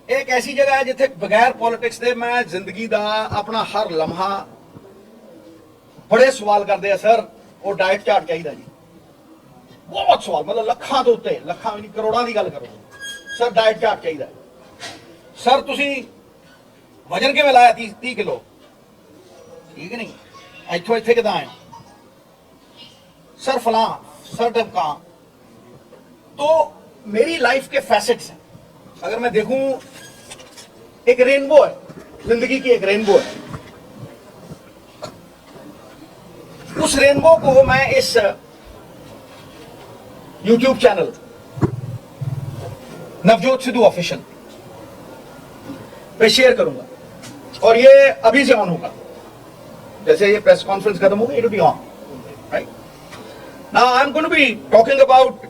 एक ऐसी जगह है जिथे बगैर पॉलिटिक्स दे मैं जिंदगी दा अपना हर लम्हा बड़े सवाल करते हैं सर वो डाइट चार्ट चाहिए जी बहुत सवाल मतलब लखां तो उत्ते लखां भी नहीं करोड़ां की गल करो सर डाइट चार्ट चाहिए सर तुसी वजन किवें लाया 30 किलो ठीक नहीं इत्थों इत्थे किदां आए सर फलां सर ढमकां तो मेरी लाइफ के फैसेट्स हैं अगर मैं देखूं एक रेनबो है जिंदगी की एक रेनबो है उस रेनबो को मैं इस YouTube channel Navjot Sidhu official पे शेयर करूंगा और ये अभी से ऑन होगा जैसे ये प्रेस कॉन्फ्रेंस खत्म होगी it will be on right now I am going to be talking about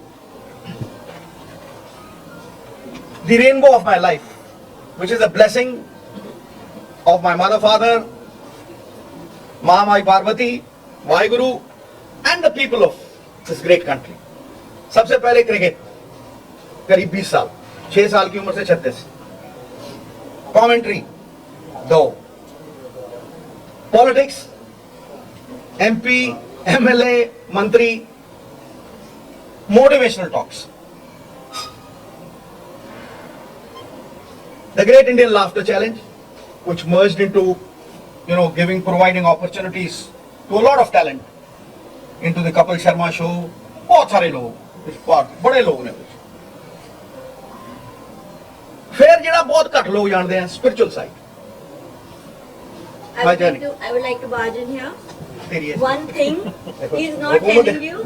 the rainbow of my life, which is a blessing of my mother, father, Mai Parvati, Vaheguru, and the people of this great country. सबसे पहले cricket करीब 20 साल 6 साल की उम्र से 36 commentary 2 politics MP MLA मंत्री motivational talks the Great Indian Laughter Challenge, which merged into, providing opportunities to a lot of talent, into the Kapil Sharma show. बहुत सारे लोग, बड़े लोग ने फिर ਜਿਹੜਾ बहुत घट लोग जानते हैं spiritual side. I would like to barge in here. One thing he is not telling you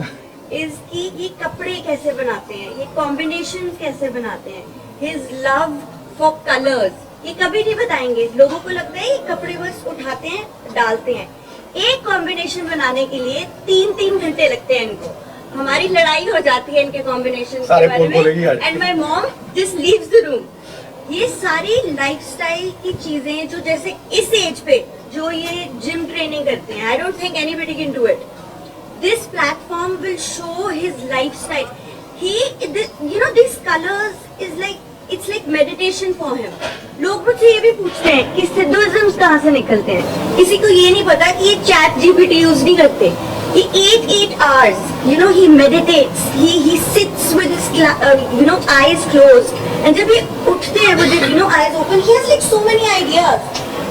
is कि ये कपड़े कैसे बनाते हैं, ये combinations कैसे बनाते हैं. His love for colors ये कभी नहीं बताएंगे. लोगों को लगता है ये कपड़े बस उठाते हैं डालते हैं. एक कॉम्बिनेशन बनाने के लिए 3-3 घंटे लगते हैं इनको. हमारी लड़ाई हो जाती है इनके कॉम्बिनेशन के बारे में. And my mom just leaves the room. ये सारी लाइफस्टाइल की चीजें जो जैसे इस एज पे जो ये जिम ट्रेनिंग करते हैं, I don't think anybody can do it. This platform will show his lifestyle. He this colours is like It's like meditation for him. लोग मुझसे ये भी पूछते हैं कि सिद्धोइज्म्स कहाँ से निकलते हैं. किसी को ये नहीं पता कि ये चैट जीपीटी यूज नहीं करते. He 8 hours, he meditates. He sits with his eyes closed. And जब ये उठते हैं with eyes open, he has like so many ideas.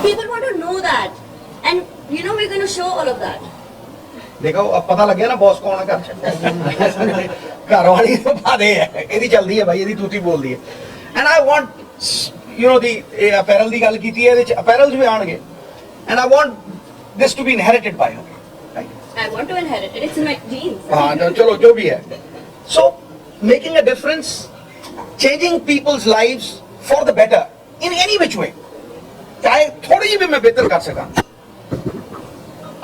People want to know that, and we're going to show all of that. देखो अब पता लग गया ना बॉस कौन है घर वाली तो बादे है ਇਹਦੀ चलदी है भाई ਇਹਦੀ ਤੂਤੀ बोलदी है. And I want, the apparel ਦੀ ਗੱਲ ਕੀਤੀ ਹੈ ਇਹਦੇ ਚ apparels ਵੀ ਆਣਗੇ. And I want this to be inherited by her. Right? I want to inherit it. It's in my genes. हाँ चलो जो भी है. So making a difference, changing people's lives for the better in any which way. चाहे थोड़ी जी भी मैं बेहतर कर सका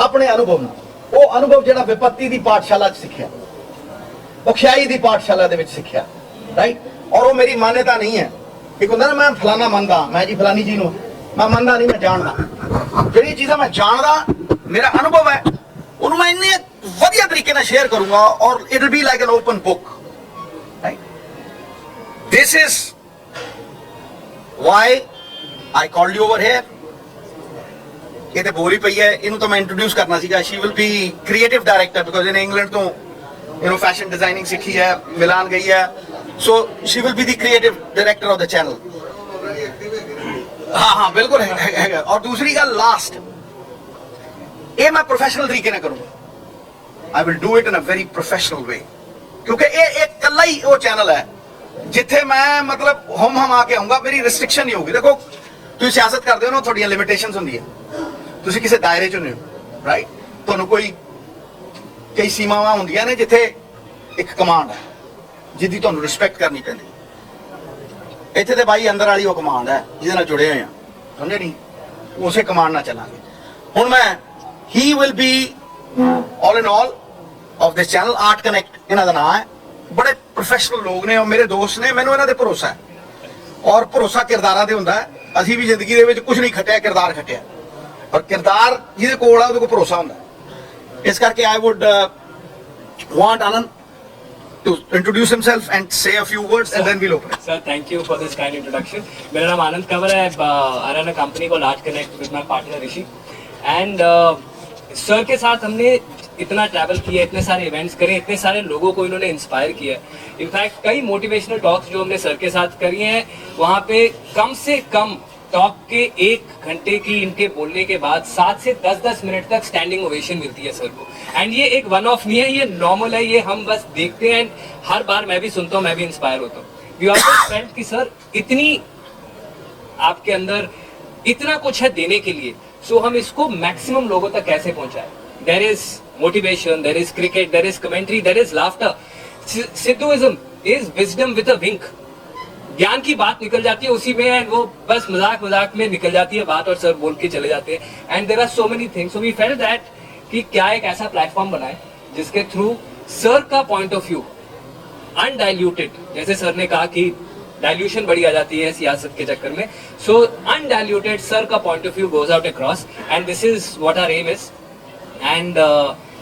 अपने अनुभव ਨਾਲ. ਉਹ ਅਨੁਭਵ ਜਿਹੜਾ ਵਿਪत्ति ਦੀ ਪਾਠਸ਼ਾਲਾ 'ਚ ਸਿੱਖਿਆ, ਔਖਿਆਈ ਦੀ ਪਾਠਸ਼ਾਲਾ ਦੇ ਵਿੱਚ ਸਿੱਖਿਆ, ਰਾਈਟ. ਔਰ ਉਹ ਮੇਰੀ ਮਾਨਤਾ ਨਹੀਂ ਹੈ. ਇੱਕ ਹੁੰਦਾ ਨਾ ਮੈਂ ਫਲਾਣਾ ਮੰਨਦਾ, ਮੈਂ ਜੀ ਫਲਾਣੀ ਜੀ ਨੂੰ ਮੈਂ ਮੰਨਦਾ ਨਹੀਂ, ਮੈਂ ਜਾਣਦਾ. ਜਿਹੜੀ ਚੀਜ਼ਾਂ ਮੈਂ ਜਾਣਦਾ ਮੇਰਾ ਅਨੁਭਵ ਹੈ ਉਹਨੂੰ ਮੈਂ ਇੰਨੇ ਵਧੀਆ ਤਰੀਕੇ ਨਾਲ ਸ਼ੇਅਰ ਕਰੂੰਗਾ ਔਰ it will be like an open book. Right. This is why I called you over here. ਇਹ ਤੇ ਬੋਲ ਹੀ ਪਈ ਹੈ. ਇਹਨੂੰ ਤਾਂ ਮੈਂ ਇੰਟਰੋਡਿਊਸ ਕਰਨਾ ਸੀਗਾ. She will be creative director because ਇਹਨੇ ਇੰਗਲੈਂਡ ਤੋਂ ਫੈਸ਼ਨ ਡਿਜ਼ਾਈਨਿੰਗ ਸਿੱਖੀ ਹੈ, ਮਿਲਾਨ ਗਈ ਹੈ. So she will be the creative director of the channel. हाँ बिल्कुल है. और दूसरी गल लास्ट, ये मैं प्रोफेशनल तरीके से करूँगा. I will do it in a very professional way. क्योंकि ये एक कल्ला ही वो चैनल है जिथे मैं मतलब हम आके आऊँगा. मेरी रिस्ट्रिक्शन नहीं होगी. देखो तुम सियासत करते हो ना, थोड़ी लिमिटेशंस होंगी. तुम किसी दायरे च नहीं हो, राइट. तुहानू कोई कई सीमावां होंदियां ने जिथे एक कमांड है जिहदी तुहानू रिस्पैक्ट करनी पैंदी. इत्थे ते भाई अंदर वाली वो कमांड है जिहदे नाल जुड़े होए आ, समझे नहीं. उसे कमांड नाल चलांगे. हुण मैं he will be all in all of this channel. Art connect इन्हां दा नाम है. बड़े प्रोफैशनल लोग ने और मेरे दोस्त ने. मैनूं इन्हां ते भरोसा है और भरोसा किरदारां ते हुंदा है. असीं भी जिंदगी दे विच कुछ नहीं खटिया, किरदार खटिया. और किरदार जिहदे कोल आ उहदे कोल भरोसा हुंदा. इस करके I would want Anand to introduce himself and say a few words, and then we'll open it. Sir, thank you for this kind introduction. मेरा नाम आनंद कंवर है. I run a company called Art Connect with my partner Rishi. And sir के साथ हमने इतना travel किया, इतने सारे इवेंट्स करे, इतने सारे लोगों को इन्होंने इंस्पायर किया. इनफैक्ट कई मोटिवेशनल टॉक्स जो हमने सर के साथ करी हैं, वहाँ पे कम से कम टॉक के 1 घंटे की इनके बोलने के बाद 7 से 10 मिनट तक स्टैंडिंग ओवेशन मिलती है सर को. एंड ये एक वन ऑफ नहीं है, ये नॉर्मल है, ये हम बस देखते हैं. हर बार मैं भी सुनता हूँ, मैं भी इंस्पायर होता हूँ. वी ऑलवेज फेल्ट कि सर इतनी आपके अंदर इतना कुछ है देने के लिए, सो हम इसको मैक्सिमम लोगों तक कैसे पहुंचाएं. There is motivation, there is cricket, there is commentary, there is laughter. Sidhuism is wisdom with a wink. ज्ञान की बात निकल जाती है उसी में, एंड वो बस मजाक मजाक में निकल जाती है बात और सर बोल के चले जाते हैं. And there are so many things. So we felt that कि क्या एक ऐसा प्लेटफॉर्म बनाए जिसके थ्रू सर का पॉइंट ऑफ व्यू अनडाइल्यूटेड, जैसे सर ने कहा कि डाइल्यूशन बड़ी आ जाती है सियासत के चक्कर में, सो अनडाइल्यूटेड सर का point of view goes out across. And this is what our aim is. And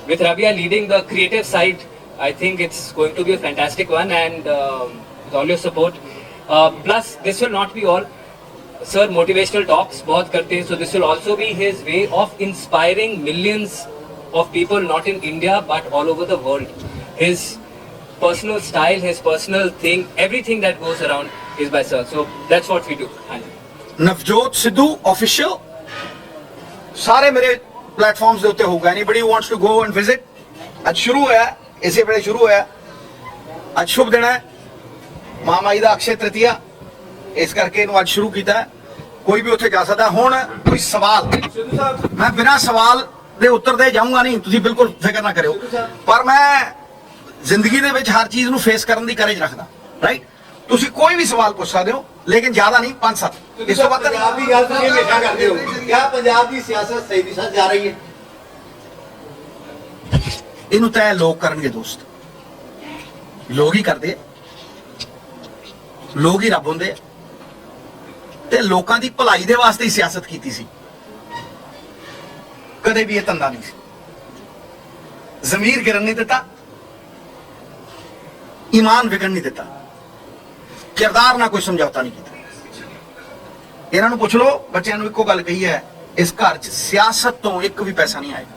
with Rabia leading the creative side, I think it's going to be a fantastic one, and with all your support. Plus, this will not be all. Sir, motivational talks बहुत करते हैं, so this will also be his way of inspiring millions of people, not in India but all over the world. His personal style, his personal thing, everything that goes around is by sir. So that's what we do. Navjot Sidhu official ਸਾਰੇ ਮੇਰੇ platforms ਦੇ ਉੱਤੇ ਹੋਊਗਾ. Anybody who wants to go and visit, ਅੱਜ ਸ਼ੁਰੂ ਹੋਇਆ, ਇਸੇ ਵੇਲੇ ਸ਼ੁਰੂ ਹੋਇਆ. ਅੱਜ ਸ਼ੁਭ ਦਿਨ ਹੈ, ਮਹਾਮਾਈ ਦਾ ਅਕਸ਼ੇ ਤ੍ਰਿਤੀਆ, ਇਸ ਕਰਕੇ ਇਹਨੂੰ ਅੱਜ ਸ਼ੁਰੂ ਕੀਤਾ. ਕੋਈ ਵੀ ਉੱਥੇ ਜਾ ਸਕਦਾ. ਹੁਣ ਕੋਈ ਸਵਾਲ, ਮੈਂ ਬਿਨਾਂ ਸਵਾਲ ਦੇ ਉੱਤਰ ਦੇ ਜਾਊਂਗਾ ਨਹੀਂ, ਤੁਸੀਂ ਬਿਲਕੁਲ ਫਿਕਰ ਨਾ ਕਰਿਓ. ਪਰ ਮੈਂ ਜ਼ਿੰਦਗੀ ਦੇ ਵਿੱਚ ਹਰ ਚੀਜ਼ ਨੂੰ ਫੇਸ ਕਰਨ ਦੀ ਕਰੇਜ ਰੱਖਦਾ. ਰਾਈਟ, ਤੁਸੀਂ ਕੋਈ ਵੀ ਸਵਾਲ ਪੁੱਛ ਸਕਦੇ ਹੋ, ਲੇਕਿਨ ਜ਼ਿਆਦਾ ਨਹੀਂ, 5-7. ਇਸ ਤੋਂ ਵੱਧ ਪੰਜਾਬ ਦੀ ਗੱਲ ਤੁਸੀਂ ਹਮੇਸ਼ਾ ਕਰਦੇ ਹੋ. ਕਿਆ ਪੰਜਾਬ ਦੀ ਸਿਆਸਤ ਸਹੀ ਦਿਸ਼ਾ ਜਾ ਰਹੀ ਹੈ? ਇਹਨੂੰ ਤੈਅ ਲੋਕ ਕਰਨਗੇ ਦੋਸਤ. ਲੋਕ ਹੀ ਕਰਦੇ ਆ, ਲੋਕ ਹੀ ਰੱਬ ਹੁੰਦੇ ਆ. ਤੇ ਲੋਕਾਂ ਦੀ ਭਲਾਈ ਦੇ ਵਾਸਤੇ ਹੀ ਸਿਆਸਤ ਕੀਤੀ ਸੀ, ਕਦੇ ਵੀ ਇਹ ਧੰਦਾ ਨਹੀਂ ਸੀ. ਜ਼ਮੀਰ ਗਿਰਨ ਨਹੀਂ ਦਿੱਤਾ, ਈਮਾਨ ਵਿਗੜਨ ਨਹੀਂ ਦਿੱਤਾ, ਕਿਰਦਾਰ ਨਾਲ ਕੋਈ ਸਮਝੌਤਾ ਨਹੀਂ ਕੀਤਾ. ਇਹਨਾਂ ਨੂੰ ਪੁੱਛ ਲਓ, ਬੱਚਿਆਂ ਨੂੰ ਇੱਕੋ ਗੱਲ ਕਹੀ ਹੈ, ਇਸ ਘਰ 'ਚ ਸਿਆਸਤ ਤੋਂ ਇੱਕ ਵੀ ਪੈਸਾ ਨਹੀਂ ਆਏਗਾ.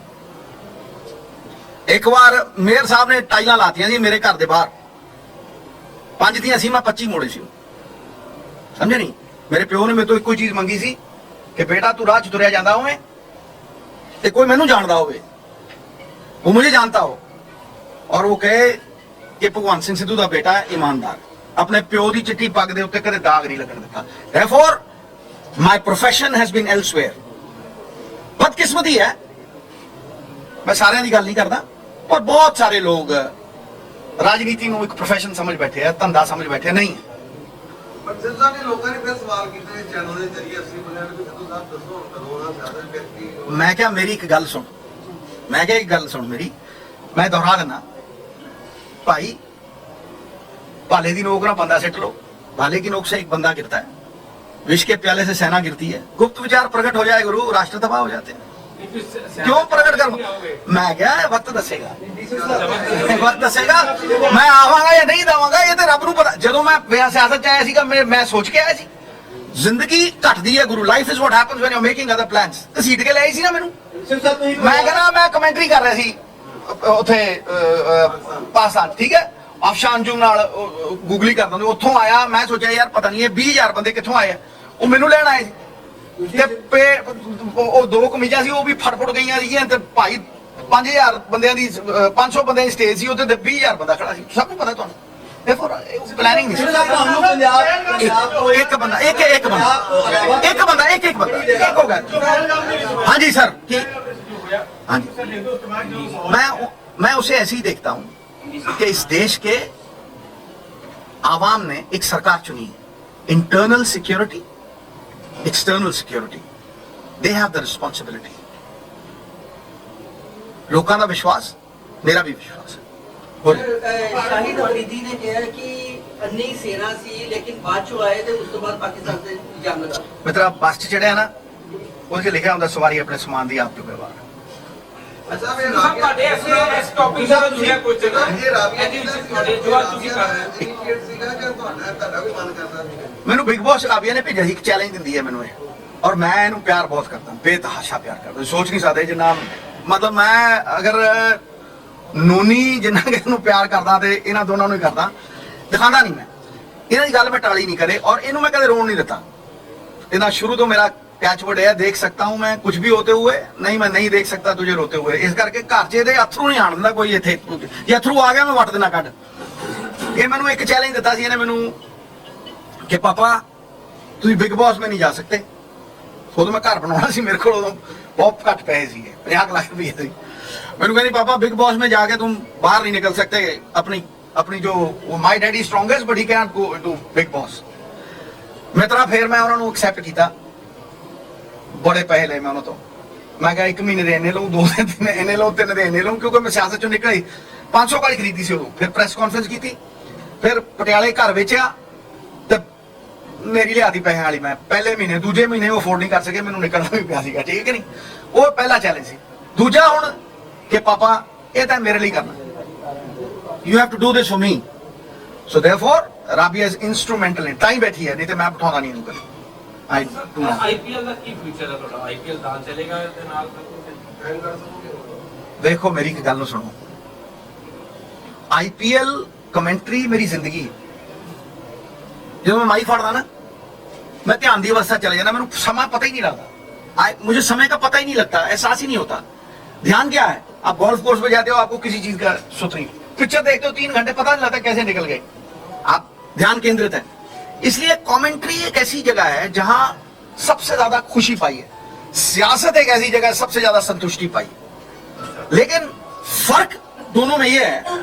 ਇੱਕ ਵਾਰ ਮੇਅਰ ਸਾਹਿਬ ਨੇ ਟਾਈਲਾਂ ਲਾਤੀਆਂ ਸੀ ਮੇਰੇ ਘਰ ਦੇ ਬਾਹਰ, 5 ਦੀਆਂ ਸੀ, ਮੈਂ 25 ਮੋੜੇ ਸੀ. ਸਮਝੇ ਨਹੀਂ? ਮੇਰੇ ਪਿਓ ਨੇ ਮੇਰੇ ਤੋਂ ਇੱਕੋ ਚੀਜ਼ ਮੰਗੀ ਸੀ ਕਿ ਬੇਟਾ ਤੂੰ ਰਾਹ 'ਚ ਤੁਰਿਆ ਜਾਂਦਾ ਹੋਵੇਂ ਤੇ ਕੋਈ ਮੈਨੂੰ ਜਾਣਦਾ ਹੋਵੇ, ਉਹ ਮੈਨੂੰ ਜਾਣਦਾ ਹੋ, ਔਰ ਉਹ ਕਹੇ ਕਿ ਭਗਵੰਤ ਸਿੰਘ ਸਿੱਧੂ ਦਾ ਬੇਟਾ ਹੈ ਈਮਾਨਦਾਰ, ਆਪਣੇ ਪਿਓ ਦੀ ਚਿੱਟੀ ਪੱਗ ਦੇ ਉੱਤੇ ਕਦੇ ਦਾਗ ਨਹੀਂ ਲੱਗਣ ਦਿੱਤਾ. Therefore, my profession has been elsewhere. ਬਦਕਿਸਮਤੀ ਹੈ, ਮੈਂ ਸਾਰਿਆਂ ਦੀ ਗੱਲ ਨਹੀਂ ਕਰਦਾ, ਪਰ ਬਹੁਤ ਸਾਰੇ ਲੋਕ ਰਾਜਨੀਤੀ ਨੂੰ ਇੱਕ ਪ੍ਰੋਫੈਸ਼ਨ ਸਮਝ ਬੈਠੇ ਆ, ਧੰਦਾ ਸਮਝ ਬੈਠੇ ਨਹੀਂ. ਪਰ ਸਿੱਧੂ ਸਾਹਿਬ ਨੇ ਲੋਕਾਂ ਨੇ ਫਿਰ ਸਵਾਲ ਕੀਤੇ ਇਸ ਚੈਨਲ ਦੇ ਜ਼ਰੀਏ ਅਸੀਂ ਬੁਲਾਇਆ ਕਿ ਸਿੱਧੂ ਸਾਹਿਬ ਦੱਸੋ ਹੁਣ ਕਦੋਂ ਦਾ ਸਾਧਨ ਵਿਅਕਤੀ. ਮੈਂ ਕਿਹਾ ਮੇਰੀ ਇੱਕ ਗੱਲ ਸੁਣ, ਮੈਂ ਕਿਹਾ ਇੱਕ ਗੱਲ ਸੁਣ ਮੇਰੀ, ਮੈਂ ਦੁਹਰਾ ਦਿੰਦਾ ਭਾਈ. भाले की नोक ना बंदा सिट लो, भाले की नोक से एक बंदा गिरता है, विष के प्याले से सेना गिरती है. गुप्त विचार प्रकट हो जाए गुरु, राष्ट्र तबाह हो जाते हैं. क्यों प्रकट कर? मैं क्या वक्त दसेगा, वक्त दसेगा. मैं आवांगा या नहीं दवांगा ये तो रब नूं पता. जदों मैं सियासत च आया सीगा, मैं सोच के आया सी. जिंदगी घटदी है गुरु, life is what happens when you are making other plans. घसीट के ले आई सी ना मैनू. मैं कहना मैं कमेंटरी कर रहा सी ਉੱਥੇ ਪਾਕਿਸਤਾਨ, ਠੀਕ ਹੈ, ਅਫਸ਼ਾਨਜੂ ਨਾਲ ਗੂਗਲੀ ਕਰਦਾ ਹੁੰਦਾ, ਉੱਥੋਂ ਆਇਆ. ਮੈਂ ਸੋਚਿਆ ਯਾਰ ਪਤਾ ਨਹੀਂ ਇਹ 20,000 ਬੰਦੇ ਕਿੱਥੋਂ ਆਏ ਆ. ਉਹ ਮੈਨੂੰ ਲੈਣ ਆਏ ਸੀ ਤੇ ਉਹ 2 ਕਮੀਜ਼ਾਂ ਸੀ, ਉਹ ਵੀ ਫਟਫਟ ਗਈਆਂ ਸੀਗੀਆਂ. ਤੇ ਭਾਈ 5,000 ਬੰਦਿਆਂ ਦੀ 500 ਬੰਦਿਆਂ ਦੀ ਸਟੇਜ ਸੀ, ਉੱਥੇ ਤੇ 20,000 ਬੰਦਾ ਖੜਾ ਸੀ. ਸਭ ਨੂੰ ਪਤਾ ਤੁਹਾਨੂੰ. ਪਲੈਨਿੰਗ ਨਹੀਂ ਸੀ. ਇੱਕ ਬੰਦਾ ਇੱਕ ਹੋ ਗਿਆ. ਹਾਂਜੀ ਸਰ, हाँ जी, मैं उसे ऐसे ही देखता हूं कि इस देश के आवाम ने एक सरकार चुनी है. Internal security, external security, they have the responsibility. लोगों का विश्वास, मेरा भी विश्वास है. शाहिद अफरीदी ने कहा कि अन्नी सेना सी लेकिन बाद चो आए थे, उस तो बाद पाकिस्तान से जंग लगा. मतलब बस च चढ़िया ना, उसके लिखा होंगे सवारी अपने समान दी आप जो व्यवहार. ਅੱਛਾ ਮੈਂ ਤੁਹਾਡੇ ਇਸ ਟੌਪਿਕ ਦਾ ਦੁਨੀਆ ਕੁਝ ਜਗ੍ਹਾ ਇਹ ਰਾਬੀਆ ਇਹਦੇ ਵਿੱਚ ਤੁਹਾਡੇ ਜੋ ਤੁਸੀਂ ਕਰ ਰਹੇ ਹੋ ਇਨੀਸ਼ੀਏਟ ਸੀਗਾ ਕਿ ਤੁਹਾਡਾ ਵੀ ਮਨ ਕਰਦਾ ਸੀਗਾ ਮੈਨੂੰ ਬਿਗ ਬੌਸ ਰਾਬੀਆ ਨੇ ਭੇਜਿਆ ਸੀ, ਇੱਕ ਚੈਲੰਜ ਦਿੰਦੀ ਹੈ ਮੈਨੂੰ ਇਹ, ਔਰ ਮੈਂ ਇਹਨੂੰ ਪਿਆਰ ਬਹੁਤ ਕਰਦਾ, ਬੇਤਹਾਸ਼ਾ ਪਿਆਰ ਕਰਦਾ, ਤੁਸੀਂ ਸੋਚ ਨਹੀਂ ਸਕਦੇ ਜਿੰਨਾ, ਮਤਲਬ ਮੈਂ ਅਗਰ ਨੂਨੀ ਜਿੰਨਾ ਕਿ ਇਹਨੂੰ ਪਿਆਰ ਕਰਦਾ ਤੇ ਇਹਨਾਂ ਦੋਨਾਂ ਨੂੰ ਹੀ ਕਰਦਾ, ਦਿਖਾਉਂਦਾ ਨਹੀਂ ਮੈਂ ਇਹਨਾਂ ਦੀ ਗੱਲ, ਮੈਂ ਟਾਲੀ ਨਹੀਂ ਕਰੇ, ਔਰ ਇਹਨੂੰ मैं कदे रोन नहीं देता, इतना शुरू तो मेरा कैचवर्ड है, देख सकता हूं मैं कुछ भी होते हुए, नहीं मैं नहीं देख सकता तुझे रोते हुए, इस करके घर च ਇਹਦੇ ਅਥਰੂ ਨਹੀਂ ਆਣ ਦਿੰਦਾ ਕੋਈ ਇੱਥੇ, ਜੇ ਅਥਰੂ ਆ ਗਿਆ ਮੈਂ ਵੱਟ ਦੇਣਾ ਕੱਢ। ਇਹ ਮੈਨੂੰ ਇੱਕ ਚੈਲੰਜ ਦਿੱਤਾ ਸੀ ਇਹਨੇ ਮੈਨੂੰ ਕਿ ਪਾਪਾ ਤੁਸੀਂ ਬਿਗ ਬੌਸ में नहीं जा सकते, ਉਦੋਂ ਮੈਂ ਘਰ ਬਣਾਉਣਾ ਸੀ, ਮੇਰੇ ਕੋਲ ਉਦੋਂ ਬਹੁਤ ਘੱਟ ਪੈਸੇ ਸੀਗੇ, 50 ਲੱਖ ਰੁਪਏ ਸੀ, ਮੈਨੂੰ ਕਹਿੰਦੀ पापा बिग बॉस में जाके तुम बाहर नहीं निकल सकते, अपनी जो my daddy strongest but he can go to Bigg Boss. मैं तरह फिर मैं उन्होंने एक्सेप्ट किया, बड़े पैसे ले मैं उन्होंने, मैं क्या 1 महीने दे इन्ने लूं, 2 दिन इन्ने लूं, 3 दिन इन्ने लूं, क्योंकि मैं सियासत चों निकली 500 गाड़ी खरीदी सी उदों, फिर प्रेस कॉन्फ्रेंस की, फिर पटियाले घर वेचिया ते मेरी लियाती पैसे वाली, मैं पहले महीने दूजे महीने वो अफोर्ड नहीं कर सके, मैनूं निकलना भी पिया सीगा, ठीक है नहीं, वो पहला चैलेंज सी। दूजा हुण कि पापा ये तो मेरे लिए करना, you have to do this for me, so therefore Rabia is instrumental in time बैठी है, नहीं तो मैं बिठाऊंगा नहीं इनको, I do not। IPL the Ki future ਹੈ ਤੁਹਾਡਾ? ਆਈਪੀਐਲ ਤਾਂ ਚੱਲੇਗਾ ਤੇ ਨਾਲ ਐਂਡ ਕਰ ਸਕੋਗੇ देखो मेरी एक गल सुनो, IPL कमेंट्री मेरी जिंदगी है, जो मैं माई फाड़दा ना, मैं ध्यान की अवस्था चले जाना, मैंने समय पता ही नहीं लगता, मुझे समय का पता ही नहीं लगता, एहसास ही नहीं होता। ध्यान क्या है, आप गोल्फ कोर्स पे जाते हो, आपको किसी चीज का सुत नहीं, पिक्चर देखते हो 3 घंटे पता नहीं लगता कैसे निकल गए, आप ध्यान केंद्रित है। इसलिए कमेंट्री एक ऐसी जगह है जहां सबसे ज्यादा खुशी पाई है, सियासत एक ऐसी जगह है सबसे ज्यादा संतुष्टि पाई है। लेकिन फर्क दोनों में यह है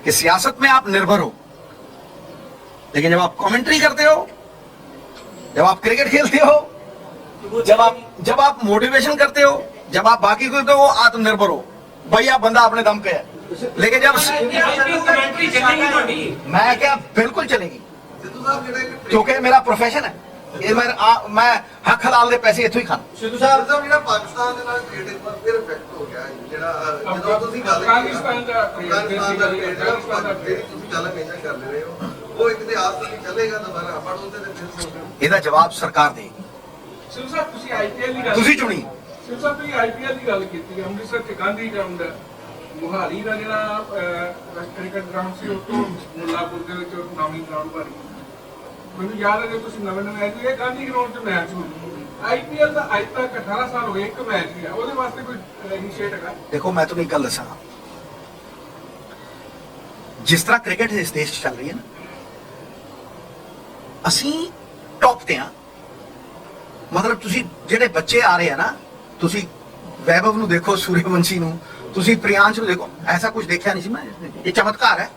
कि सियासत में आप निर्भर हो, लेकिन जब आप कमेंट्री करते हो, जब आप क्रिकेट खेलते हो, जब आप मोटिवेशन करते हो, जब आप बाकी को करते हो, आत्मनिर्भर हो, भैया बंदा अपने दम पे है। लेकिन जब ਕਮੈਂਟਰੀ ਚੱਲੇਗੀ ਤੁਹਾਡੀ? मैं क्या बिल्कुल चलेगी, ਸਿੱਧੂ ਸਾਹਿਬ ਜਿਹੜਾ ਇੱਕ क्योंकि मेरा प्रोफेशन है, ये मैं हक हलाल दे पैसे इथों ही खाना। ਸਿੱਧੂ ਸਾਹਿਬ ਜਿਹੜਾ ਪਾਕਿਸਤਾਨ ਦੇ ਨਾਲ ਟ੍ਰੇਡ ਇੱਕ ਵਾਰ ਫਿਰ ਇਫੈਕਟ ਹੋ ਗਿਆ ਹੈ, ਜਿਹੜਾ ਜਦੋਂ ਤੁਸੀਂ ਗੱਲ ਕੀਤੀ ਅਫਗਾਨਿਸਤਾਨ ਦਾ trade, ਅਫਗਾਨਿਸਤਾਨ ਦਾ trade ਜਿਹੜਾ ਅਫਗਾਨਿਸਤਾਨ ਦਾ trade। ਜਿਹੜੀ ਤੁਸੀਂ ਗੱਲ ਹਮੇਸ਼ਾ ਕਰ ਰਹੇ ਹੋ, ਉਹ ਇੱਕ ਦੇ ਆਸ ਨਹੀਂ ਚੱਲੇਗਾ ਦੁਬਾਰਾ, ਆਪਾਂ ਉਹਦੇ ਤੇ ਫਿਰ ਸੋਚੋ। ਇਹਦਾ ਜਵਾਬ ਸਰਕਾਰ ਦੇਗੀ, ਸਿੱਧੂ ਸਾਹਿਬ ਤੁਸੀਂ ਆਈਪੀਐਲ ਦੀ ਗੱਲ ਤੁਸੀਂ ਚੁਣੀ। ਸਿੱਧੂ ਸਾਹਿਬ ਤੁਸੀਂ ਆਈਪੀਐਲ ਦੀ ਗੱਲ ਕੀਤੀ, ਅੰਮ੍ਰਿਤਸਰ ਚ ਗਾਂਧੀ ਗਰਾਊਂਡ ਹੈ, ਮੁਹਾਲੀ ਦਾ ਜਿਹੜਾ ਕ੍ਰਿਕਟ ਗਰਾਊਂਡ ਸੀ, ਉਹ ਤੋਂ ਮੁੱਲਾਪੁਰ ਦੇ ਵਿੱਚ ਨਵੀਂ ਗਰਾਊਂਡ ਬਣੀ। ਮੈਨੂੰ ਯਾਦ ਹੈ ਕਿ ਤੁਸੀਂ ਨਵੇਂ ਆਏ ਸੀ, ਇਹ ਗਾਂਧੀ ਗਰਾਊਂਡ 'ਚ ਮੈਚ ਹੋਈ। ਆਈਪੀਐਲ ਦਾ ਅੱਜ ਤੱਕ 18 ਸਾਲ ਹੋ ਗਏ, ਇੱਕ ਮੈਚ ਵੀ ਆ, ਉਹਦੇ ਵਾਸਤੇ ਕੋਈ ਇਨੀਸ਼ੀਏਟ ਹੈਗਾ? देखो मैं तुम्हें एक गल दसा, जिस तरह क्रिकेट इस देश च चल रही है ना, ਅਸੀਂ टॉप ਤੇ ਆ, ਮਤਲਬ ਤੁਸੀਂ ਜਿਹੜੇ ਬੱਚੇ ਆ ਰਹੇ ਆ ਨਾ, ਤੁਸੀਂ ਵੈਭਵ ਨੂੰ ਦੇਖੋ, ਸੂਰਯਵੰਸ਼ੀ ਨੂੰ, ਤੁਸੀਂ ਪ੍ਰਿयांश ਨੂੰ ਦੇਖੋ, ऐसा कुछ देखा नहीं ਸੀ मैं, ਇਹ ਚਮਤਕਾਰ ਹੈ,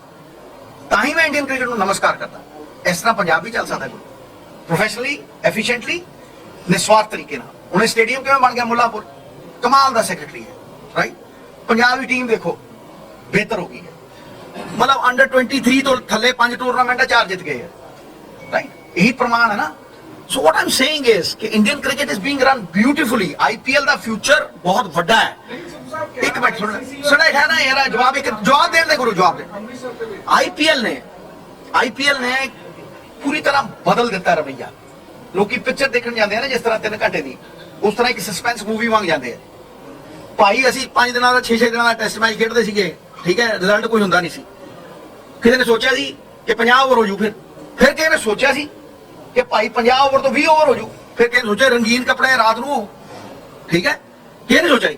ਤਾਂ ਹੀ ਮੈਂ ਇੰਡੀਅਨ ਕ੍ਰਿਕਟ ਨੂੰ ਨਮਸਕਾਰ ਕਰਦਾ। ਇਸ ਤਰ੍ਹਾਂ ਪੰਜਾਬ ਵੀ ਚੱਲ ਸਕਦਾ, ਕੋਈ ਪ੍ਰੋਫੈਸ਼ਨਲੀ, ਐਫੀਸ਼ੀਐਂਟਲੀ, ਨਿਸਵਾਰਥ ਤਰੀਕੇ ਨਾਲ। ਹੁਣ ਸਟੇਡੀਅਮ ਕਿਵੇਂ ਬਣ ਗਿਆ ਮੁੱਲਾਪੁਰ, ਕਮਾਲ ਦਾ ਸੈਕਟਰੀ ਹੈ, ਰਾਈਟ। ਪੰਜਾਬ ਦੀ ਟੀਮ ਦੇਖੋ ਬਿਹਤਰ ਹੋ ਗਈ ਹੈ, ਮਤਲਬ ਅੰਡਰ 23 ਤੋਂ ਥੱਲੇ 5 ਟੂਰਨਾਮੈਂਟਾਂ 4 ਜਿੱਤ ਗਏ ਹੈ, ਰਾਈਟ। ਇਹੀ ਪ੍ਰਮਾਣ ਹੈ ਨਾ। ਸੋ ਵਾਟ ਆਈ ਐਮ ਸੇਇੰਗ ਇਜ਼ ਕਿ Indian cricket is being run beautifully, IPL the future ਬਹੁਤ ਵੱਡਾ ਹੈ। ਇੱਕ ਮਿੰਟ ਸੁਣਾ ਹੈ ਨਾ ਯਾਰ, ਜਵਾਬ ਦੇਣ ਦੇ ਗੁਰੂ, ਜਵਾਬ ਦੇ। ਅੰਮ੍ਰਿਤਸਰ ਦੇ ਵਿੱਚ ਆਈਪੀਐਲ ਨੇ ਪੂਰੀ ਤਰ੍ਹਾਂ ਬਦਲ ਦਿੱਤਾ ਰਵੱਈਆ। ਲੋਕੀ ਪਿਕਚਰ ਦੇਖਣ ਜਾਂਦੇ ਆ ਨਾ, ਜਿਸ ਤਰ੍ਹਾਂ 3 ਘੰਟੇ ਦੀ, ਉਸ ਤਰ੍ਹਾਂ ਇੱਕ ਸਸਪੈਂਸ ਮੂਵੀ ਵਾਂਗ ਜਾਂਦੇ ਆ। ਭਾਈ ਅਸੀਂ 5 ਦਿਨਾਂ ਦਾ 6 ਦਿਨਾਂ ਦਾ ਟੈਸਟ ਮੈਚ ਖੇਡਦੇ ਸੀਗੇ, ਠੀਕ ਹੈ, ਰਿਜ਼ਲਟ ਕੋਈ ਹੁੰਦਾ ਨਹੀਂ ਸੀ। ਕਿਸੇ ਨੇ ਸੋਚਿਆ ਸੀ ਕਿ 50 ਓਵਰ ਹੋ ਜੂ, ਫਿਰ ਕਿਸੇ ਨੇ ਸੋਚਿਆ ਸੀ ਕਿ ਭਾਈ 50 ਓਵਰ ਤੋਂ 20 ਓਵਰ ਹੋ ਜੂ, ਫਿਰ ਕਿਸੇ ਨੇ ਸੋਚਿਆ ਰੰਗੀਨ ਕੱਪੜੇ ਰਾਤ ਨੂੰ ਹੋ, ਠੀਕ ਹੈ। ਕਿਸੇ ਨੇ ਸੋਚਿਆ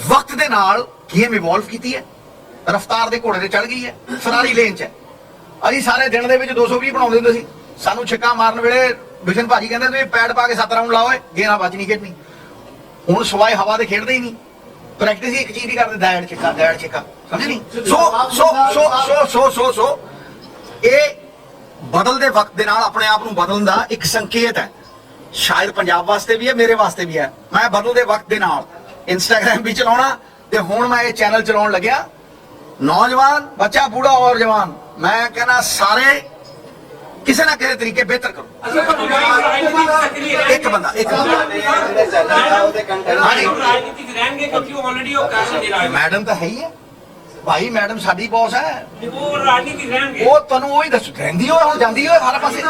ਵਕਤ ਦੇ ਨਾਲ ਗੇਮ ਇਵੋਲਵ ਕੀਤੀ ਹੈ, ਰਫਤਾਰ ਦੇ ਘੋੜੇ ਤੇ ਚੜ ਗਈ ਹੈ, ਫਰਾਰੀ ਲੇਨ 'ਚ ਹੈ। ਅਸੀਂ ਸਾਰੇ ਦਿਨ ਦੇ ਵਿੱਚ 220 ਬਣਾਉਂਦੇ ਹੁੰਦੇ ਸੀ, ਸਾਨੂੰ ਛੱਕਾ ਮਾਰਨ ਵੇਲੇ ਬਿਸ਼ਨ ਭਾਜੀ ਕਹਿੰਦੇ ਤੁਸੀਂ ਪੈਡ ਪਾ ਕੇ 7 ਰਾਊਂਡ ਲਾਓ, ਗੇਂਦਾਂ ਬਾਜੀ ਨਹੀਂ ਖੇਡਣੀ। ਹੁਣ ਸਵਾਏ ਹਵਾ ਦੇ ਖੇਡਦੇ ਹੀ ਨਹੀਂ, ਪ੍ਰੈਕਟਿਸ ਹੀ ਇੱਕ ਚੀਜ਼ ਹੀ ਕਰਦੇ, ਦੈੜ ਛੱਕਾ, ਸਮਝ ਨਹੀਂ। ਸੋ ਇਹ ਬਦਲਦੇ ਵਕਤ ਦੇ ਨਾਲ ਆਪਣੇ ਆਪ ਨੂੰ ਬਦਲਣ ਦਾ ਇੱਕ ਸੰਕੇਤ ਹੈ, ਸ਼ਾਇਦ ਪੰਜਾਬ ਵਾਸਤੇ ਵੀ ਹੈ, ਮੇਰੇ ਵਾਸਤੇ ਵੀ ਹੈ। ਮੈਂ ਬਦਲਦੇ ਵਕਤ ਦੇ ਨਾਲ ਇੰਸਟਾਗ੍ਰਾਮ ਵੀ ਚਲਾਉਣਾ, ਤੇ ਹੁਣ ਮੈਂ ਇਹ ਚੈਨਲ ਚਲਾਉਣ ਲੱਗਿਆ। ਨੌਜਵਾਨ, ਬੱਚਾ, ਬੂढ़ा और जवान, मैं कहना सारे ਕਿਸੇ ਨਾ ਕਿਸੇ ਤਰੀਕੇ ਬਿਹਤਰ ਕਰੋ। ਇੱਕ ਬੰਦਾ ਰਾਜਨੀਤੀ ਚ ਰਹਿਣਗੇ ਕਿਉਂਕਿ ਉਹ ਆਲਰੇਡੀ ਉਹ ਕਰ ਰਹੇ ਰਾਜਨੀਤੀ ਮੈਡਮ ਤਾਂ ਹੈ ਹੀ ਹੈ ਭਾਈ, ਮੈਡਮ ਸਾਡੀ ਬੌਸ ਹੈ, ਉਹ ਰਾਜਨੀਤੀ ਚ ਰਹਿਣਗੇ। ਉਹ ਤੁਹਾਨੂੰ ਉਹੀ ਦੱਸੋ, ਰਹਿੰਦੀ ਹੋ ਹੁਣ ਜਾਂਦੀ ਹੋ ਹਰ ਪਾਸੇ।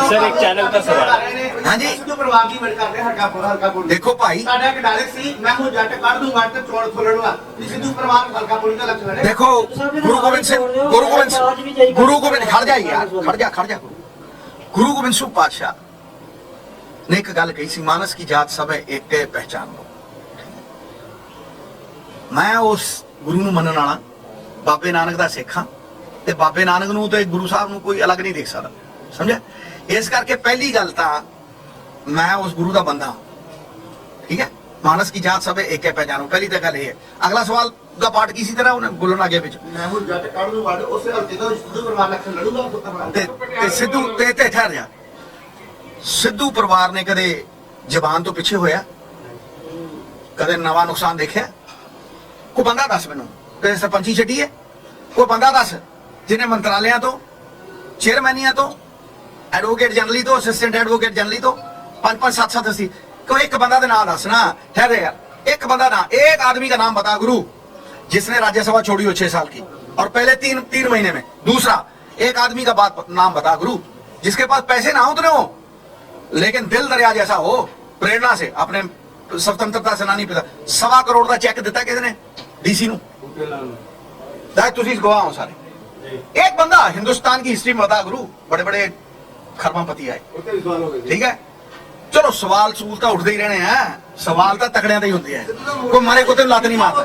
सर एक चैनल का सवाल है। ਹਾਂਜੀ ਸਿੱਧੂ ਪਰਿਵਾਰ ਦੀ ਮਦਦ ਕਰਦੇ ਹਲਕਾ ਦੇਖੋ ਭਾਈ, ਸਾਡਾ ਇੱਕ ਡਾਇਰੈਕਟ ਸੀ, ਮੈਂ ਹੁਣ ਜੱਟ ਕੱਢ ਦੂੰਗਾ ਤੇ ਚੋਣ ਖੋਲਣਗਾ ਸਿੱਧੂ ਪਰਿਵਾਰ ਹਲਕਾ ਪੁਲਿਸ ਦਾ ਲੱਗ ਰਿਹਾ। ਦੇਖੋ ਗੁਰੂ ਗੋਬਿੰਦ ਸਿੰਘ ਖੜ ਜਾ ਯਾਰ, ਖੜ ਜਾ ਗੁਰੂ ਗੋਬਿੰਦ ਸਿੰਘ ਪਾਤਸ਼ਾਹ ਨੇ ਇੱਕ ਗੱਲ ਕਹੀ ਸੀ, ਮਾਨਸ ਕੀ ਜਾਤ ਸਭ ਹੈ ਇੱਕ ਹੈ ਪਹਿਚਾਨ ਲੋ। ਮੈਂ ਉਸ ਗੁਰੂ ਨੂੰ ਮੰਨਣ ਵਾਲਾ ਬਾਬੇ ਨਾਨਕ ਦਾ ਸਿੱਖ ਹਾਂ ਤੇ ਬਾਬੇ ਨਾਨਕ ਨੂੰ ਤੇ ਗੁਰੂ ਸਾਹਿਬ ਨੂੰ ਕੋਈ ਅਲੱਗ ਨਹੀਂ ਦੇਖ ਸਕਦਾ, ਸਮਝਿਆ। ਇਸ ਕਰਕੇ ਪਹਿਲੀ ਗੱਲ ਤਾਂ ਮੈਂ ਉਸ ਗੁਰੂ ਦਾ ਬੰਦਾ, ਠੀਕ ਹੈ। ਮਾਨਸ ਕੀ ਜਾਤ ਸਭ ਹੈ ਇੱਕ ਹੈ ਪਹਿਚਾਨੋ, ਪਹਿਲੀ ਤਾਂ ਗੱਲ ਇਹ ਹੈ। ਅਗਲਾ ਸਵਾਲ ਦਾ ਪਾਰਟ ਕੀ ਸੀ ਤੇਰਾ, ਉਹਨੇ ਬੋਲਣ ਲੱਗੇ ਵਿੱਚ ਮੈਂ ਹੁਣ ਜੱਟ ਕੱਢ ਦੂੰਗਾ ਉਸੇ ਹਲਕੇ ਤੋਂ ਸਿੱਧੂ ਪਰਿਵਾਰ ਨਾਲ ਲੜੂਗਾ। ਤੇ ਸਿੱਧੂ ਤੇ ਠਹਿਰ ਜਾ, ਸਿੱਧੂ ਪਰਿਵਾਰ ਨੇ ਕਦੇ ਜ਼ਬਾਨ ਤੋਂ ਪਿੱਛੇ ਹੋਇਆ, ਕਦੇ ਨਵਾਂ ਨੁਕਸਾਨ ਦੇਖਿਆ? ਕੋਈ ਬੰਦਾ ਦੱਸ ਮੈਨੂੰ, ਤੇ ਸਰਪੰਚੀ ਛੱਡੀ ਹੈ, ਕੋਈ ਬੰਦਾ ਦੱਸ ਜਿਹਨੇ ਮੰਤਰਾਲਿਆਂ ਤੋਂ, ਚੇਅਰਮੈਨੀਆਂ ਤੋਂ, ਐਡਵੋਕੇਟ ਜਨਰਲੀ ਤੋਂ, ਅਸਿਸਟੈਂਟ ਐਡਵੋਕੇਟ ਜਨਰਲੀ ਤੋਂ 5-5 7-7 ਸੀ, कोई एक बंदा नाम दसना। ठहरे यार, एक बंदा ना, एक आदमी का नाम बता गुरु जिसने राज्यसभा छोड़ी हो 6 साल की और पहले तीन महीने में। दूसरा, एक आदमी का नाम बता गुरु जिसके पास पैसे ना हो उतने हो लेकिन दिल दरिया जैसा हो, प्रेरणा से अपने स्वतंत्रता सेनानी पिता 1.25 करोड़ का चेक दिता किसने? डीसी नू। गवाह हो सारे। एक बंदा हिंदुस्तान की हिस्ट्री में बता गुरु, बड़े बड़े खरबापति आए, ठीक है। चलो सवाल सूल तो उठते ही रहने हैं, सवाल तो तकड़िया ही होते हैं, कोई मारे को लात नहीं मारता।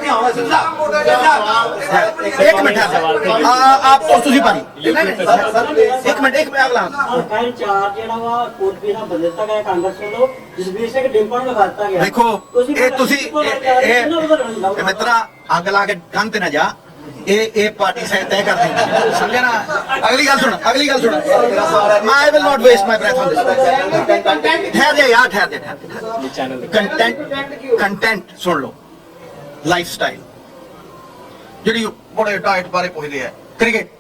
एक मिनट आप एक मिनट अगला देखो मित्रा अग ला के गन ते ना जा, ये पार्टी से तय कर देंगे, समझे ना। अगली गल सुन I will not waste my breath on this. ठहर जा यार, ठहर जा। कंटेंट सुन लो, लाइफस्टाइल जी बड़े डाइट बारे पुछते हैं, क्रिकेट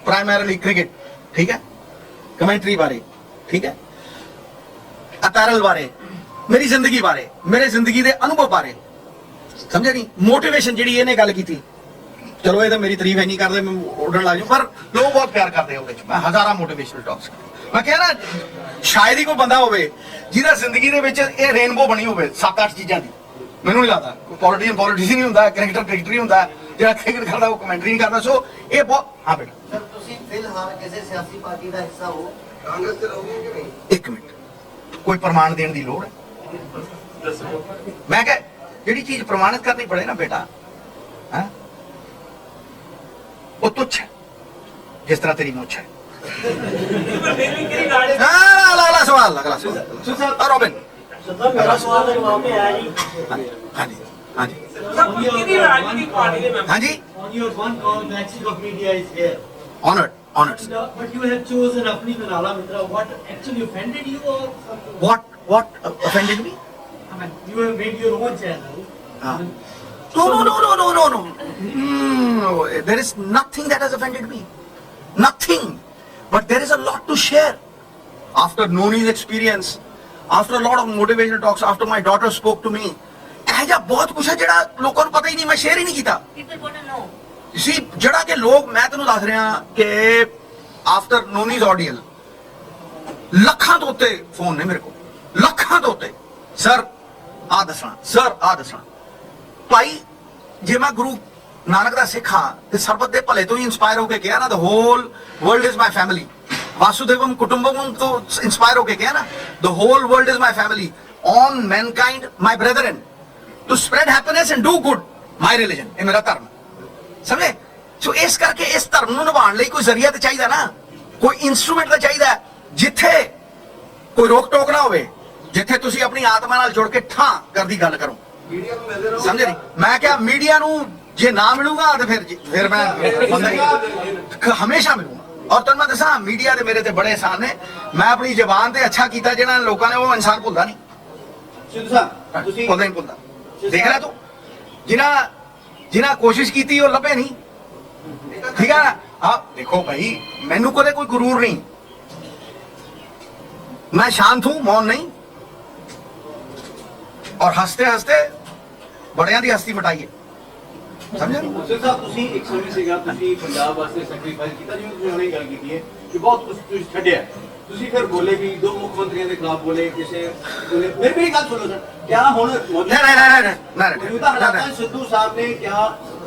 प्राइमरीली क्रिकेट, ठीक है, कमेंट्री बारे, ठीक है, अपैरल बारे, मेरी जिंदगी बारे, मेरे जिंदगी के अनुभव बारे, समझे नहीं। मोटिवेशन जी इन्हें गल की थी, चलो ये तो मेरी तारीफ है नहीं करते, मैं उड़न लग जाऊं, पर लोग बहुत प्यार करते हैं। मैं हजारा मोटिवेशनल टॉक्स मैं कह रहा शायद ही कोई बंदा हो जिहदा जिंदगी दे विच ये रेनबो बनी हो 7-8 चीज़ां दी, मैनूं नहीं लगता। पॉलिटिशियन नहीं होंदा, क्रिकेटर ही होंदा, जिहड़ा क्रिकेट करदा वो कमेंट्री नहीं करदा। सो ये बहुत हाँ बेटा सर ਤੁਸੀਂ ਫਿਲਹਾਲ ਕਿਸੇ ਸਿਆਸੀ ਪਾਰਟੀ ਦਾ ਹਿੱਸਾ ਹੋ? ਕਾਂਗਰਸ ਤੇ ਰਹੋਗੇ ਕਿ ਨਹੀਂ? एक मिनट, कोई प्रमाण देने की लोड़ है? मैं कह जिहड़ी चीज प्रमाणित करनी पड़े ना बेटा, हाँ वो तुच्छ है, जिस तरह तेरी मुझ है। अगला सवाल रॉबिन। हाँ जी हाँ जी हाँ जी। On your one call, Maxi of media is here. Honored. But you have chosen Apni Manala Mitra. What actually offended you or something? What offended me? I mean, you have made your own channel. No. There is nothing that has offended me. Nothing. But there is a lot to share. After Noni's experience, after a lot of motivational talks, after my daughter spoke to me, ऐसा बहुत कुछ है जड़ा लोगों को पता ही नहीं, मैं शेयर ही नहीं किया। People want to know. इसी जड़ा के लोग, मैं तेनों दस रहा कि आफ्टर नोनीज ऑडियल लखां तो उत्ते फोन ने मेरे को, लखां तो उत्ते सर आ दसना भाई जे मैं गुरु नानक दा सिख हां ते सरबत दे भले तो ही इंस्पायर होके गया ना। The whole world is my family, वासुदेवम कुटुंबकम तो इंस्पायर होके गया ना। The whole world is my family, on mankind my brethren, to spread happiness and do good, my religion, ये मेरा धर्म, समझे। सो इस करके इस धर्म ਨੂੰ ਨਿਭਾਉਣ ਲਈ ਕੋਈ ਜ਼ਰੀਆ ਤੇ ਚਾਹੀਦਾ ਨਾ, ਕੋਈ ਇਨਸਟਰੂਮੈਂਟ ਤਾਂ ਚਾਹੀਦਾ ਜਿੱਥੇ ਕੋਈ ਰੋਕ ਟੋਕ ਨਾ ਹੋਵੇ, ਜਿੱਥੇ ਤੁਸੀਂ ਆਪਣੀ ਆਤਮਾ ਨਾਲ ਜੁੜ ਕੇ ਠਾਂ ਕਰਦੀ ਗੱਲ ਕਰੋ, ਮੀਡੀਆ ਨੂੰ ਮਿਲਦੇ ਰਹੋ। ਸਮਝੇ ਨਹੀਂ। ਮੈਂ ਕਿਹਾ ਮੀਡੀਆ ਨੂੰ ਜੇ ਨਾ ਮਿਲੂਗਾ ਤੇ ਫਿਰ ਮੈਂ ਬੰਦਾ ਹੀ ਹਮੇਸ਼ਾ ਮਿਲੂਗਾ। ਔਰ ਤੁਹਾਨੂੰ ਮੈਂ ਦੱਸਾਂ ਮੀਡੀਆ ਦੇ ਮੇਰੇ ਤੇ ਬੜੇ ਅਹਿਸਾਨ ਨੇ। ਮੈਂ ਆਪਣੀ ਜ਼ਬਾਨ ਤੇ ਅੱਛਾ ਕੀਤਾ, ਜਿਹੜਾ ਲੋਕਾਂ ਨੇ ਉਹ ਇਨਸਾਨ ਭੁੱਲਦਾ ਨਹੀਂ, ਸਿੱਧੂ ਸਾਹਿਬ ਤੁਸੀਂ ਉਹਦਾ ਨਹੀਂ ਭੁੱਲਦਾ। ਦੇਖ ਲੈ ਤੂੰ ਜਿਨ੍ਹਾਂ ਕੋਸ਼ਿਸ਼ ਕੀਤੀ ਉਹ ਲੱਭੇ ਨਹੀਂ, ਠੀਕ ਹੈ ਨਾ। आप देखो भाई, मैनू कदे कोई गुरूर नहीं, मैं शांत हूं, मौन नहीं, और हंसते हंसते बड़ियां दी हस्ती मिटाई है, समझे? ਸਿੰਘ ਸਾਹਿਬ ਤੁਸੀਂ ਇੱਕ ਸਮੇਂ ਸੀਗਾ ਤੁਸੀਂ ਪੰਜਾਬ ਵਾਸਤੇ ਸੈਕਰੀਫਾਈਸ ਕੀਤਾ, ਜਿਵੇਂ ਤੁਸੀਂ ਹੁਣੇ ਗੱਲ ਕੀਤੀ ਹੈ ਕਿ ਬਹੁਤ ਕੁਝ ਤੁਸੀਂ ਛੱਡਿਆ, ਤੁਸੀਂ ਫਿਰ ਬੋਲੇ ਵੀ ਦੋ ਮੁੱਖ ਮੰਤਰੀਆਂ ਦੇ ਖਿਲਾਫ ਬੋਲੇ, ਕਿਸੇ ਮੇਰੀ ਗੱਲ ਸੁਣੋ ਸਰ, ਕਿਆ ਹੁਣ ਮੌਜੂਦਾ ਹਾਲਾਤਾਂ ਸਿੱਧੂ ਸਾਹਿਬ ਨੇ ਕਿਆ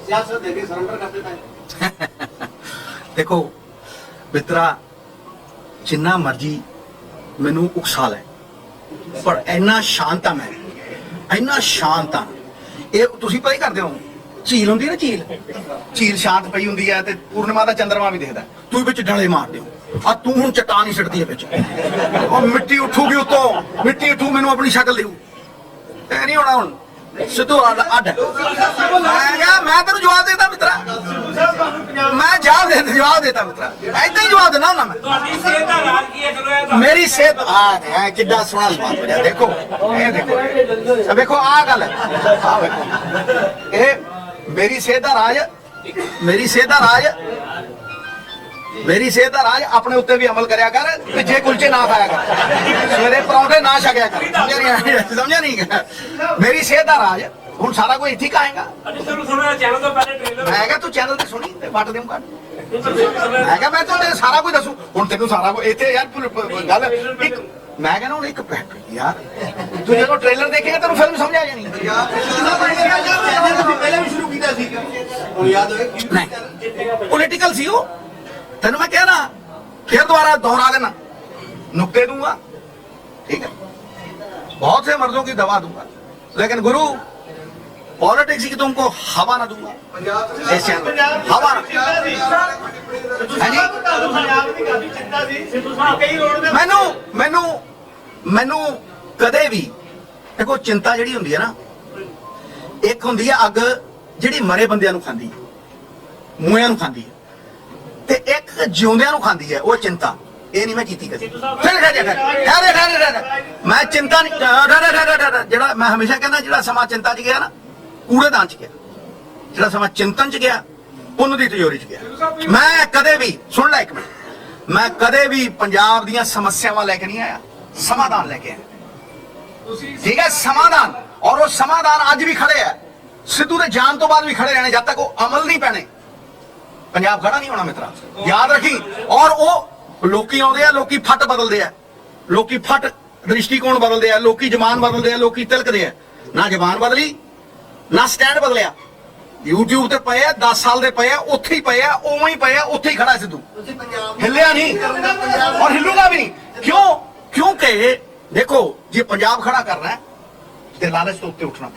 ਸਿਆਸਤ ਦੇ ਕੇ ਸਰੈਂਡਰ ਕਰ ਦਿੱਤਾ ਹੈ? देखो मित्रा, जिन्ना मर्जी मैनू उकसा लै, पर इन्ना शांत हाँ, मैं इन्ना शांत हाँ। ये तुसीं पता ही करदे हो, झील हुंदी है ना, झील शांत पई हुंदी है ते पूर्णिमा दा चंद्रमा भी दिखदा, तू विच डले मार दिओ, आ तू हुण चट्टान ही छड्डदी है विच, और मिट्टी उठूगी उत्तों, मिट्टी उठू, मैनू अपनी शक्ल दिऊ, ते नहीं होना हुण सिद्धू अड। मैं तेन जवाब देता मित्रा, मैं जवाब देता मित्रा, ऐदा ही जवाब देना ना मैं। ਤੁਹਾਡੀ ਸਿਹਤ ਦਾ ਰਾਜ ਕੀ ਹੈ? ਚਲੋ ਇਹ मेरी सेहत किड्डा सोहना सवाल हो जाए। देखो ये देखो, देखो आ गल है, आ देखो ये मेरी सेहत दा राज, मेरी सेहत दा राज, मेरी सेहत दा राज अपने उत्ते भी अमल करया कर, ते जे कुलचे ना खाया कर, सवेरे परौंठे ना छकया कर, समझा नहीं? मेरी सेहत दा राज हुण सारा कोई इत्थे खाएगा। ਅੱਜ ਤੁਹਾਨੂੰ ਸੁਣਿਆ ਚੈਨਲ ਤੋਂ ਪਹਿਲੇ ਟ੍ਰੇਲਰ मैं क्या तू चैनल ते सुनी ते वट देऊं काट, मैं क्या मैं तो सारा कुछ दसू, हुण तेनू सारा कुछ इत्थे यार गल एक, मैं कहना हुण एक यार तू जो ट्रेलर देखेगा तेनू फिल्म समझ आ जानी। ਤੁਸੀਂ ਪਹਿਲਾਂ ਵੀ ਸ਼ੁਰੂ ਕੀਤਾ ਸੀ, ਹੁਣ ਯਾਦ ਹੋਏ? नहीं पॉलिटिकल सी हो, तेन मैं कहना फिर दोबारा दोहरा देना, नुक्ते दूंगा, ठीक है, बहुत से मर्दों की दवा दूंगा, लेकिन गुरु पॉलिटिक्स की तुमको हवा ना दूंगा, इस चैनल हवा ना। मैनू मैनू मैनू कदे भी देखो, चिंता जिहड़ी हुंदी है ना, एक हुंदी है अग जिहड़ी मरे बंदियां नूं खांदी है, मूहियां नूं खांदी है, ते एक जिउंदियां नूं खांदी है, वो चिंता ये नहीं मैं कीती कदी। मैं चिंता नहीं, जिहड़ा मैं हमेशा कहना, जिहड़ा समा चिंता च गया ना, कूड़ेदान च गया, जिहड़ा समा चिंतन च गया, पुन्न दी तिजोरी च गया। मैं कदे भी सुन लै एक मिनट, मैं कदे भी पंजाब दीयां समस्यावां लैके नहीं आया, समाधान लैके आया, ठीक है, समाधान। और वो समाधान अज भी खड़े है, सिद्धू दे जान तो बाद भी खड़े रहने, जब तक वो अमल नहीं पैने पंजाब खड़ा नहीं होना मित्रा, याद रखी। और वो लोकी आउंदे आ, लोकी फट बदलदे आ, लोकी फट दृष्टिकोण बदलदे आ, लोकी जबान बदलदे आ, लोकी तिलकदे आ, ना जबान बदली ना स्टैंड बदलिया, यूट्यूब ते पए आ, 10 साल दे पए आ, उत्थे ही पए आ, उवें ही पए आ, उत्थे ही खड़ा सिद्धू, हिलिया नहीं और हिलूगा भी नहीं। क्यों? क्योंकि देखो जे पंजाब खड़ा करना है ते लालच तो उत्ते उठना।